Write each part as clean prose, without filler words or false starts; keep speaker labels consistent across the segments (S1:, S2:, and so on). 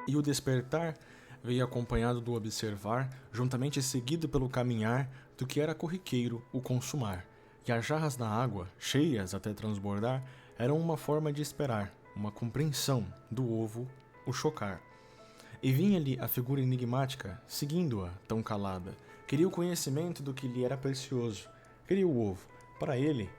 S1: E o despertar veio acompanhado do observar, juntamente seguido pelo caminhar do que era corriqueiro o consumar. E as jarras da água, cheias até transbordar, eram uma forma de esperar, uma compreensão do ovo o chocar. E vinha-lhe a figura enigmática, seguindo-a, tão calada. Queria o conhecimento do que lhe era precioso. Queria o ovo. Para ele,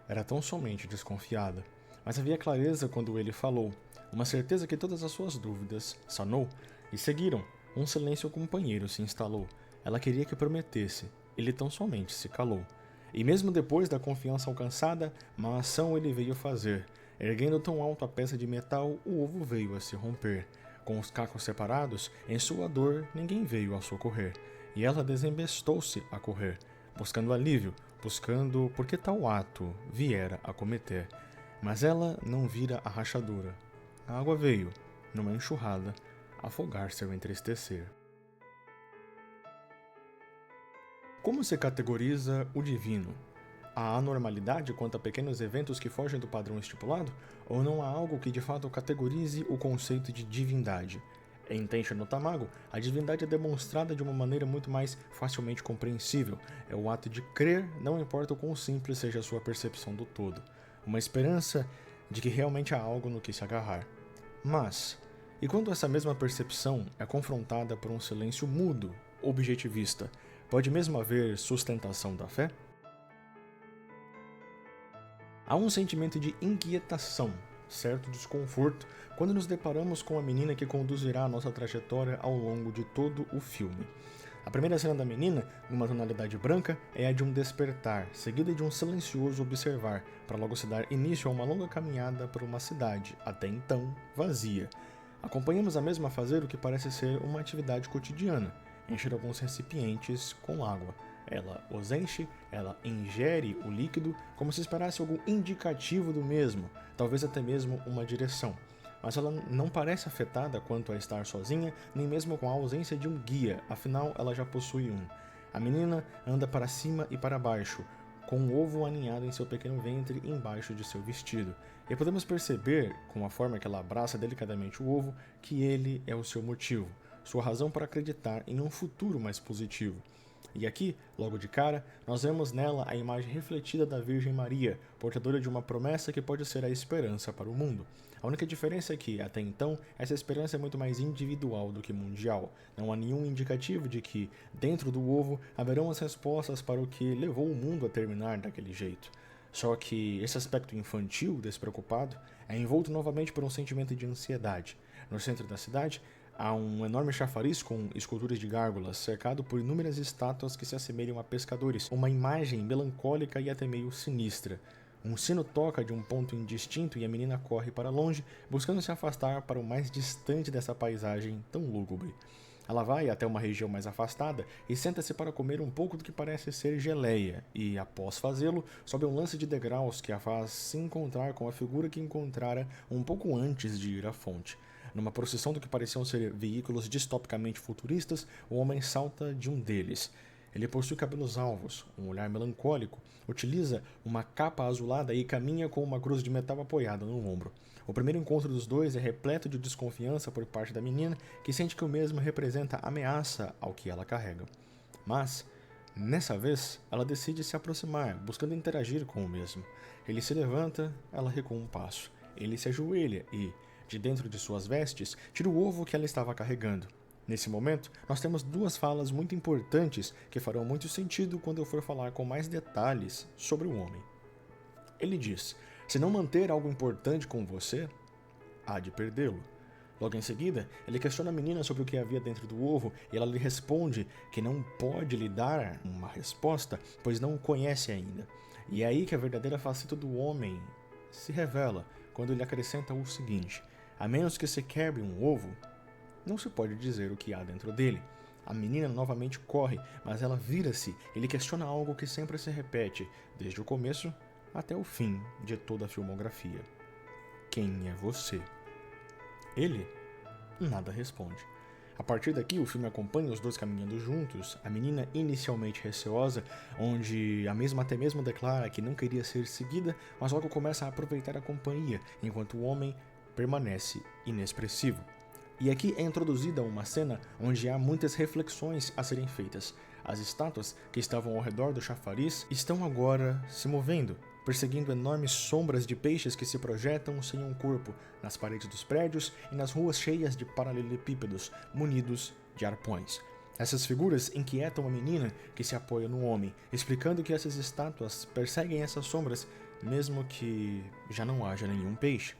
S1: era tão somente desconfiada. Mas havia clareza quando ele falou, uma certeza que todas as suas dúvidas sanou, e seguiram. Um silêncio companheiro se instalou. Ela queria que prometesse. Ele tão somente se calou. E mesmo depois da confiança alcançada, uma ação ele veio fazer. Erguendo tão alto a peça de metal, o ovo veio a se romper. Com os cacos separados, em sua dor ninguém veio a socorrer. E ela desembestou-se a correr, buscando alívio, buscando por que tal ato viera a cometer. Mas ela não vira a rachadura. A água veio, numa enxurrada, afogar seu entristecer. Como se categoriza o divino? Há anormalidade quanto a pequenos eventos que fogem do padrão estipulado? Ou não há algo que de fato categorize o conceito de divindade? Em Tenshin no Tamago, a divindade é demonstrada de uma maneira muito mais facilmente compreensível. É o ato de crer, não importa o quão simples seja a sua percepção do todo. Uma esperança de que realmente há algo no que se agarrar. Mas, e quando essa mesma percepção é confrontada por um silêncio mudo, objetivista, pode mesmo haver sustentação da fé? Há um sentimento de inquietação, certo desconforto, quando nos deparamos com a menina que conduzirá a nossa trajetória ao longo de todo o filme. A primeira cena da menina, numa tonalidade branca, é a de um despertar, seguida de um silencioso observar, para logo se dar início a uma longa caminhada por uma cidade, até então vazia. Acompanhamos a mesma a fazer o que parece ser uma atividade cotidiana, encher alguns recipientes com água. Ela os enche, ela ingere o líquido como se esperasse algum indicativo do mesmo, talvez até mesmo uma direção. Mas ela não parece afetada quanto a estar sozinha, nem mesmo com a ausência de um guia, afinal ela já possui um. A menina anda para cima e para baixo, com um ovo aninhado em seu pequeno ventre embaixo de seu vestido. E podemos perceber, com a forma que ela abraça delicadamente o ovo, que ele é o seu motivo, sua razão para acreditar em um futuro mais positivo. E aqui, logo de cara, nós vemos nela a imagem refletida da Virgem Maria, portadora de uma promessa que pode ser a esperança para o mundo. A única diferença é que, até então, essa esperança é muito mais individual do que mundial. Não há nenhum indicativo de que, dentro do ovo, haverão as respostas para o que levou o mundo a terminar daquele jeito. Só que esse aspecto infantil, despreocupado, é envolto novamente por um sentimento de ansiedade. No centro da cidade, há um enorme chafariz com esculturas de gárgulas, cercado por inúmeras estátuas que se assemelham a pescadores, uma imagem melancólica e até meio sinistra. Um sino toca de um ponto indistinto e a menina corre para longe, buscando se afastar para o mais distante dessa paisagem tão lúgubre. Ela vai até uma região mais afastada e senta-se para comer um pouco do que parece ser geleia, e, após fazê-lo, sobe um lance de degraus que a faz se encontrar com a figura que encontrara um pouco antes de ir à fonte. Numa procissão do que pareciam ser veículos distopicamente futuristas, o homem salta de um deles. Ele possui cabelos alvos, um olhar melancólico, utiliza uma capa azulada e caminha com uma cruz de metal apoiada no ombro. O primeiro encontro dos dois é repleto de desconfiança por parte da menina, que sente que o mesmo representa ameaça ao que ela carrega. Mas, nessa vez, ela decide se aproximar, buscando interagir com o mesmo. Ele se levanta, ela recua um passo. Ele se ajoelha e, de dentro de suas vestes, tira o ovo que ela estava carregando. Nesse momento, nós temos duas falas muito importantes que farão muito sentido quando eu for falar com mais detalhes sobre o homem. Ele diz: se não manter algo importante com você, há de perdê-lo. Logo em seguida, ele questiona a menina sobre o que havia dentro do ovo e ela lhe responde que não pode lhe dar uma resposta, pois não o conhece ainda. E é aí que a verdadeira faceta do homem se revela, quando ele acrescenta o seguinte: a menos que se quebre um ovo, não se pode dizer o que há dentro dele. A menina novamente corre, mas ela vira-se. Ele questiona algo que sempre se repete, desde o começo até o fim de toda a filmografia. Quem é você? Ele nada responde. A partir daqui, o filme acompanha os dois caminhando juntos, a menina inicialmente receosa, onde a mesma até mesmo declara que não queria ser seguida, mas logo começa a aproveitar a companhia, enquanto o homem permanece inexpressivo. E aqui é introduzida uma cena onde há muitas reflexões a serem feitas. As estátuas que estavam ao redor do chafariz estão agora se movendo, perseguindo enormes sombras de peixes que se projetam sem um corpo nas paredes dos prédios e nas ruas cheias de paralelepípedos munidos de arpões. Essas figuras inquietam a menina que se apoia no homem, explicando que essas estátuas perseguem essas sombras mesmo que já não haja nenhum peixe.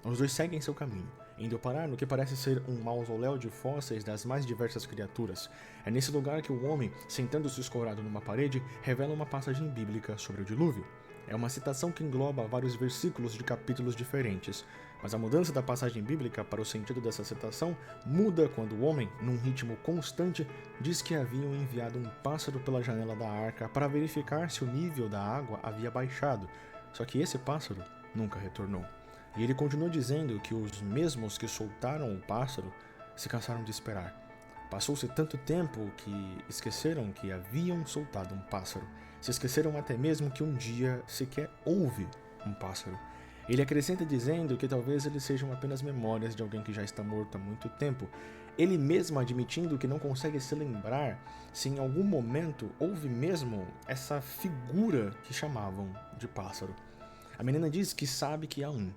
S1: Os dois seguem seu caminho, indo parar no que parece ser um mausoléu de fósseis das mais diversas criaturas. É nesse lugar que o homem, sentando-se escorado numa parede, revela uma passagem bíblica sobre o dilúvio. É uma citação que engloba vários versículos de capítulos diferentes, mas a mudança da passagem bíblica para o sentido dessa citação muda quando o homem, num ritmo constante, diz que haviam enviado um pássaro pela janela da arca para verificar se o nível da água havia baixado, só que esse pássaro nunca retornou. E ele continua dizendo que os mesmos que soltaram o pássaro se cansaram de esperar. Passou-se tanto tempo que esqueceram que haviam soltado um pássaro. Se esqueceram até mesmo que um dia sequer houve um pássaro. Ele acrescenta dizendo que talvez eles sejam apenas memórias de alguém que já está morto há muito tempo. Ele mesmo admitindo que não consegue se lembrar se em algum momento houve mesmo essa figura que chamavam de pássaro. A menina diz que sabe que há um,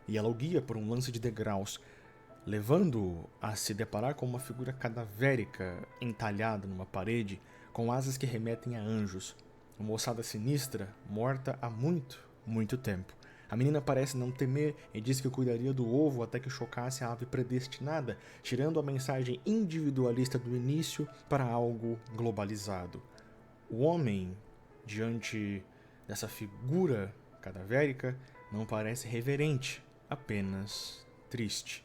S1: e ela o guia por um lance de degraus, levando-o a se deparar com uma figura cadavérica entalhada numa parede, com asas que remetem a anjos. Uma ossada sinistra, morta há muito, muito tempo. A menina parece não temer e diz que cuidaria do ovo até que chocasse a ave predestinada, tirando a mensagem individualista do início para algo globalizado. O homem, diante dessa figura cadavérica, não parece reverente, apenas triste.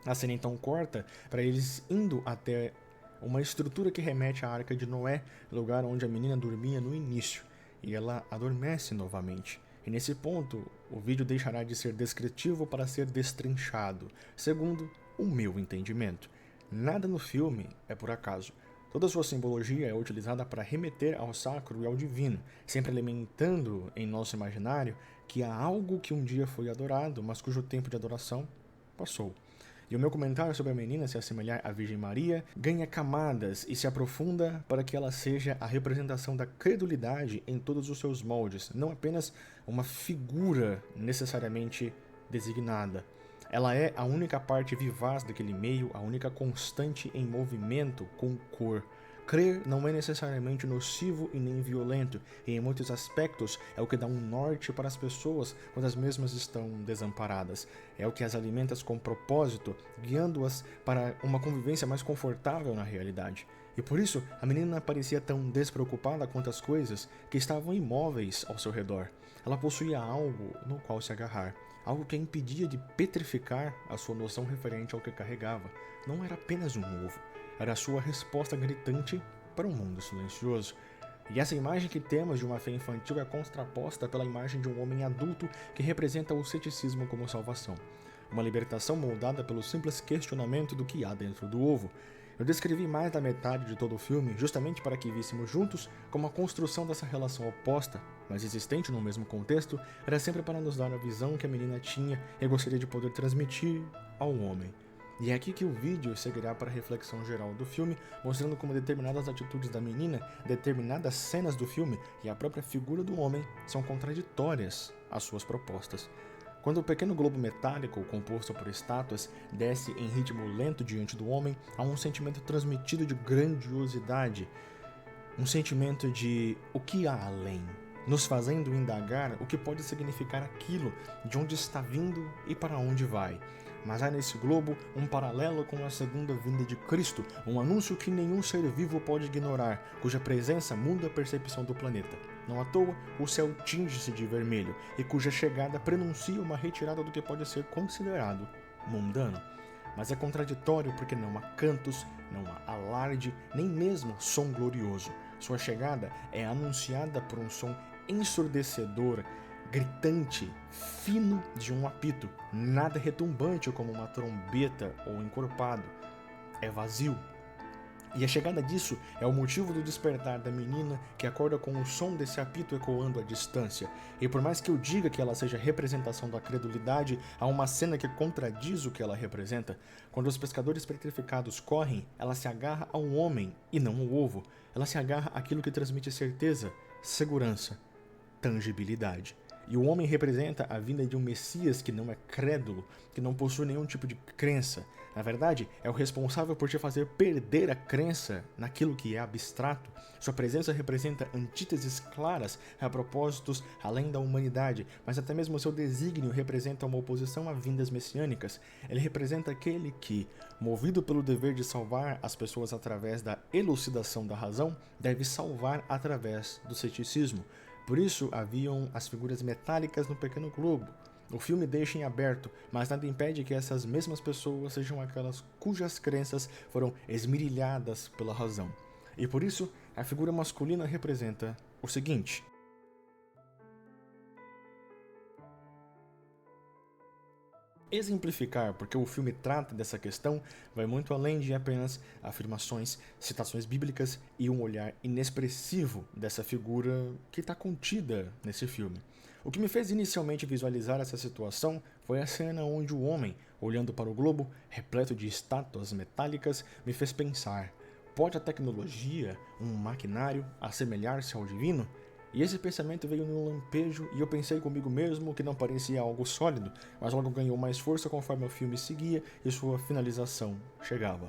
S1: A cena então corta para eles indo até uma estrutura que remete à Arca de Noé, lugar onde a menina dormia no início, e ela adormece novamente. E nesse ponto, o vídeo deixará de ser descritivo para ser destrinchado, segundo o meu entendimento. Nada no filme é por acaso. Toda sua simbologia é utilizada para remeter ao sacro e ao divino, sempre alimentando em nosso imaginário que há algo que um dia foi adorado, mas cujo tempo de adoração passou. E o meu comentário sobre a menina se assemelhar à Virgem Maria ganha camadas e se aprofunda para que ela seja a representação da credulidade em todos os seus moldes, não apenas uma figura necessariamente designada. Ela é a única parte vivaz daquele meio, a única constante em movimento com cor. Crer não é necessariamente nocivo e nem violento, e em muitos aspectos é o que dá um norte para as pessoas quando as mesmas estão desamparadas. É o que as alimenta com propósito, guiando-as para uma convivência mais confortável na realidade. E por isso, a menina parecia tão despreocupada quanto as coisas que estavam imóveis ao seu redor. Ela possuía algo no qual se agarrar, algo que a impedia de petrificar a sua noção referente ao que carregava. Não era apenas um ovo. Era a sua resposta gritante para um mundo silencioso. E essa imagem que temos de uma fé infantil é contraposta pela imagem de um homem adulto que representa o ceticismo como salvação. Uma libertação moldada pelo simples questionamento do que há dentro do ovo. Eu descrevi mais da metade de todo o filme justamente para que víssemos juntos como a construção dessa relação oposta, mas existente no mesmo contexto, era sempre para nos dar a visão que a menina tinha e gostaria de poder transmitir ao homem. E é aqui que o vídeo seguirá para a reflexão geral do filme, mostrando como determinadas atitudes da menina, determinadas cenas do filme e a própria figura do homem são contraditórias às suas propostas. Quando o pequeno globo metálico, composto por estátuas, desce em ritmo lento diante do homem, há um sentimento transmitido de grandiosidade, um sentimento de o que há além, nos fazendo indagar o que pode significar aquilo, de onde está vindo e para onde vai. Mas há nesse globo um paralelo com a segunda vinda de Cristo, um anúncio que nenhum ser vivo pode ignorar, cuja presença muda a percepção do planeta. Não à toa, o céu tinge-se de vermelho, e cuja chegada prenuncia uma retirada do que pode ser considerado mundano. Mas é contraditório porque não há cantos, não há alarde, nem mesmo som glorioso. Sua chegada é anunciada por um som ensurdecedor, gritante, fino de um apito, nada retumbante como uma trombeta ou encorpado. É vazio. E a chegada disso é o motivo do despertar da menina, que acorda com o som desse apito ecoando à distância. E por mais que eu diga que ela seja representação da credulidade, há uma cena que contradiz o que ela representa. Quando os pescadores petrificados correm, ela se agarra a um homem e não ao ovo. Ela se agarra àquilo que transmite certeza, segurança, tangibilidade. E o homem representa a vinda de um Messias que não é crédulo, que não possui nenhum tipo de crença. Na verdade, é o responsável por te fazer perder a crença naquilo que é abstrato. Sua presença representa antíteses claras a propósitos além da humanidade, mas até mesmo seu desígnio representa uma oposição a vindas messiânicas. Ele representa aquele que, movido pelo dever de salvar as pessoas através da elucidação da razão, deve salvar através do ceticismo. Por isso, haviam as figuras metálicas no pequeno globo. O filme deixa em aberto, mas nada impede que essas mesmas pessoas sejam aquelas cujas crenças foram esmirilhadas pela razão. E por isso, a figura masculina representa o seguinte: exemplificar, porque o filme trata dessa questão, vai muito além de apenas afirmações, citações bíblicas e um olhar inexpressivo dessa figura que está contida nesse filme. O que me fez inicialmente visualizar essa situação foi a cena onde o homem, olhando para o globo, repleto de estátuas metálicas, me fez pensar: pode a tecnologia, um maquinário, assemelhar-se ao divino? E esse pensamento veio num lampejo e eu pensei comigo mesmo que não parecia algo sólido, mas logo ganhou mais força conforme o filme seguia e sua finalização chegava.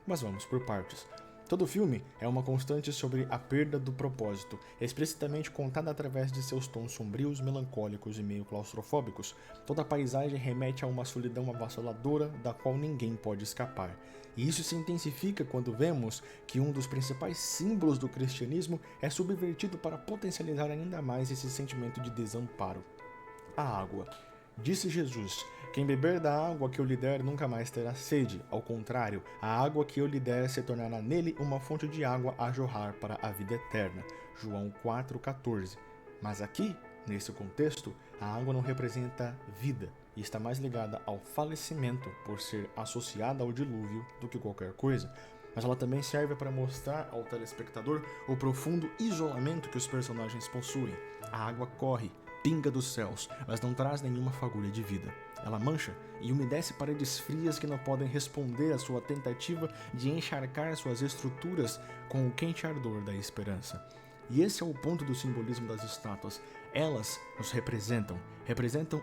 S1: Mas vamos por partes. Todo filme é uma constante sobre a perda do propósito, explicitamente contada através de seus tons sombrios, melancólicos e meio claustrofóbicos. Toda a paisagem remete a uma solidão avassaladora da qual ninguém pode escapar. E isso se intensifica quando vemos que um dos principais símbolos do cristianismo é subvertido para potencializar ainda mais esse sentimento de desamparo. A água. Disse Jesus: quem beber da água que eu lhe der nunca mais terá sede. Ao contrário, a água que eu lhe der se tornará nele uma fonte de água a jorrar para a vida eterna. João 4,14. Mas aqui, nesse contexto, a água não representa vida e está mais ligada ao falecimento por ser associada ao dilúvio do que qualquer coisa. Mas ela também serve para mostrar ao telespectador o profundo isolamento que os personagens possuem. A água corre, pinga dos céus, mas não traz nenhuma fagulha de vida. Ela mancha e umedece paredes frias que não podem responder à sua tentativa de encharcar suas estruturas com o quente ardor da esperança. E esse é o ponto do simbolismo das estátuas. Elas nos representam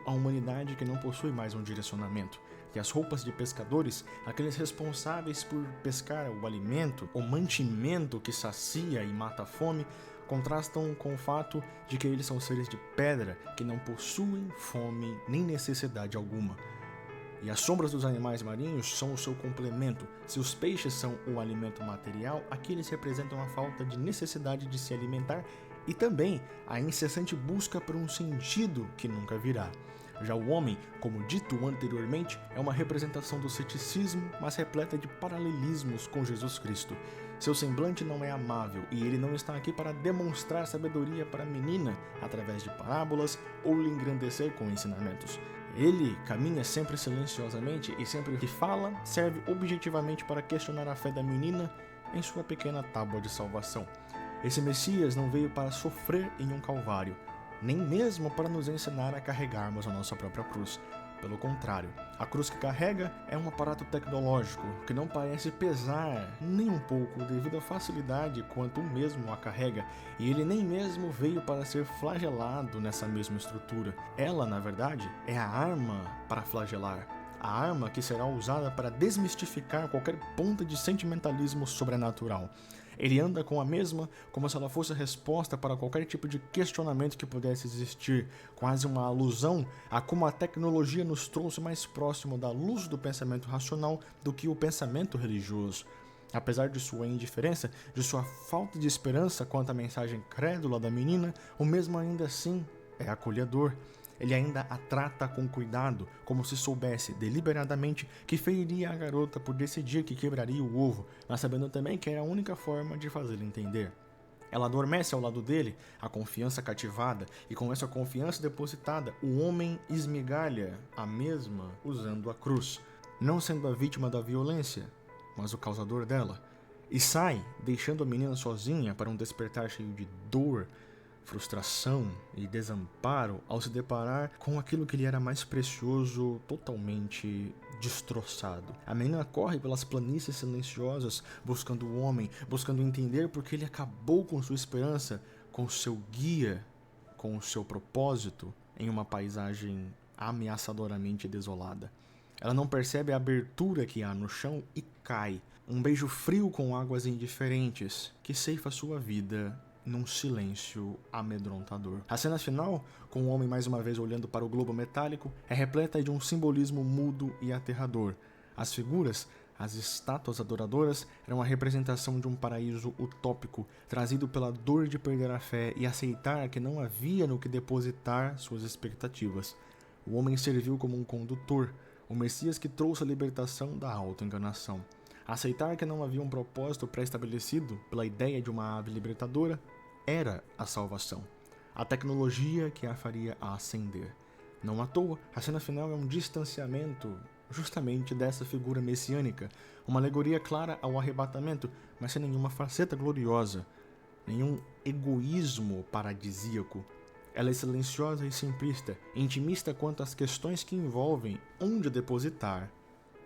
S1: a humanidade que não possui mais um direcionamento. E as roupas de pescadores, aqueles responsáveis por pescar o alimento, o mantimento que sacia e mata a fome, contrastam com o fato de que eles são seres de pedra que não possuem fome nem necessidade alguma. E as sombras dos animais marinhos são o seu complemento. Se os peixes são o alimento material, aqui eles representam a falta de necessidade de se alimentar e também a incessante busca por um sentido que nunca virá. Já o homem, como dito anteriormente, é uma representação do ceticismo, mas repleta de paralelismos com Jesus Cristo. Seu semblante não é amável e ele não está aqui para demonstrar sabedoria para a menina através de parábolas ou lhe engrandecer com ensinamentos. Ele caminha sempre silenciosamente e sempre que fala serve objetivamente para questionar a fé da menina em sua pequena tábua de salvação. Esse Messias não veio para sofrer em um calvário, nem mesmo para nos ensinar a carregarmos a nossa própria cruz. Pelo contrário, a cruz que carrega é um aparato tecnológico que não parece pesar nem um pouco devido à facilidade quanto o mesmo a carrega, e ele nem mesmo veio para ser flagelado nessa mesma estrutura. Ela, na verdade, é a arma para flagelar. A arma que será usada para desmistificar qualquer ponta de sentimentalismo sobrenatural. Ele anda com a mesma como se ela fosse a resposta para qualquer tipo de questionamento que pudesse existir, quase uma alusão a como a tecnologia nos trouxe mais próximo da luz do pensamento racional do que o pensamento religioso. Apesar de sua indiferença, de sua falta de esperança quanto à mensagem crédula da menina, o mesmo ainda assim é acolhedor. Ele ainda a trata com cuidado, como se soubesse deliberadamente que feriria a garota por decidir que quebraria o ovo, mas sabendo também que era a única forma de fazê-la entender. Ela adormece ao lado dele, a confiança cativada, e com essa confiança depositada, o homem esmigalha a mesma usando a cruz, não sendo a vítima da violência, mas o causador dela. e sai, deixando a menina sozinha para um despertar cheio de dor, frustração e desamparo ao se deparar com aquilo que lhe era mais precioso totalmente destroçado. A menina corre pelas planícies silenciosas, buscando o homem, buscando entender porque ele acabou com sua esperança, com seu guia, com o seu propósito, em uma paisagem ameaçadoramente desolada. Ela não percebe a abertura que há no chão e cai. Um beijo frio com águas indiferentes que ceifa sua vida num silêncio amedrontador. A cena final, com o homem mais uma vez olhando para o globo metálico, é repleta de um simbolismo mudo e aterrador. As figuras, as estátuas adoradoras, eram a representação de um paraíso utópico, trazido pela dor de perder a fé e aceitar que não havia no que depositar suas expectativas. O homem serviu como um condutor, o Messias que trouxe a libertação da autoenganação. Aceitar que não havia um propósito pré-estabelecido pela ideia de uma ave libertadora era a salvação, a tecnologia que a faria ascender. Não à toa, a cena final é um distanciamento justamente dessa figura messiânica, uma alegoria clara ao arrebatamento, mas sem nenhuma faceta gloriosa, nenhum egoísmo paradisíaco. Ela é silenciosa e simplista, intimista quanto às questões que envolvem onde depositar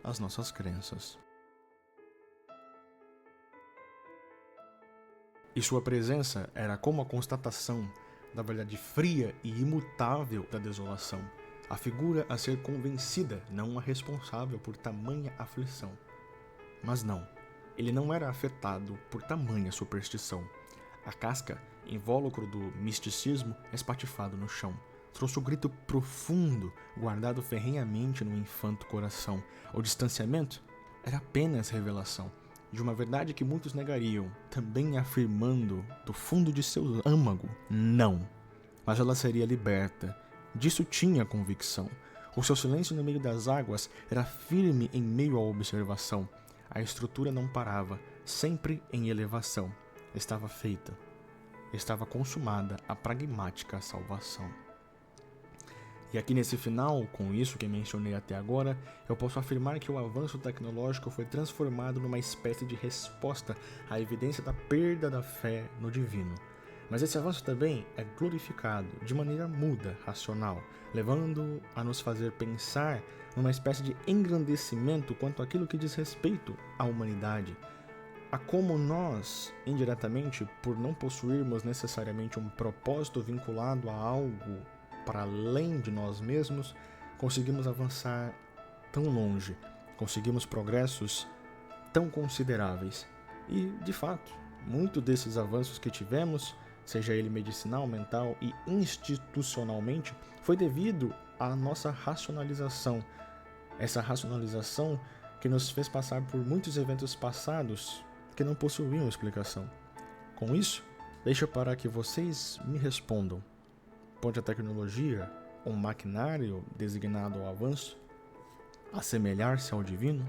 S1: as nossas crenças. E sua presença era como a constatação da verdade fria e imutável da desolação, a figura a ser convencida, não a responsável por tamanha aflição. Mas não, ele não era afetado por tamanha superstição. A casca, invólucro do misticismo, espatifado no chão, trouxe o grito profundo, guardado ferrenhamente no infanto coração. O distanciamento era apenas revelação de uma verdade que muitos negariam, também afirmando do fundo de seu âmago, não. Mas ela seria liberta. Disso tinha convicção. O seu silêncio no meio das águas era firme em meio à observação. A estrutura não parava, sempre em elevação. Estava feita. Estava consumada a pragmática salvação. E aqui nesse final, com isso que mencionei até agora, eu posso afirmar que o avanço tecnológico foi transformado numa espécie de resposta à evidência da perda da fé no divino. Mas esse avanço também é glorificado de maneira muda, racional, levando a nos fazer pensar numa espécie de engrandecimento quanto àquilo que diz respeito à humanidade, a como nós, indiretamente, por não possuirmos necessariamente um propósito vinculado a algo para além de nós mesmos, conseguimos avançar tão longe, conseguimos progressos tão consideráveis. E, de fato, muito desses avanços que tivemos, seja ele medicinal, mental e institucionalmente, foi devido à nossa racionalização. Essa racionalização que nos fez passar por muitos eventos passados que não possuíam explicação. Com isso, deixo para que vocês me respondam. Pode a tecnologia, um maquinário designado ao avanço, assemelhar-se ao divino?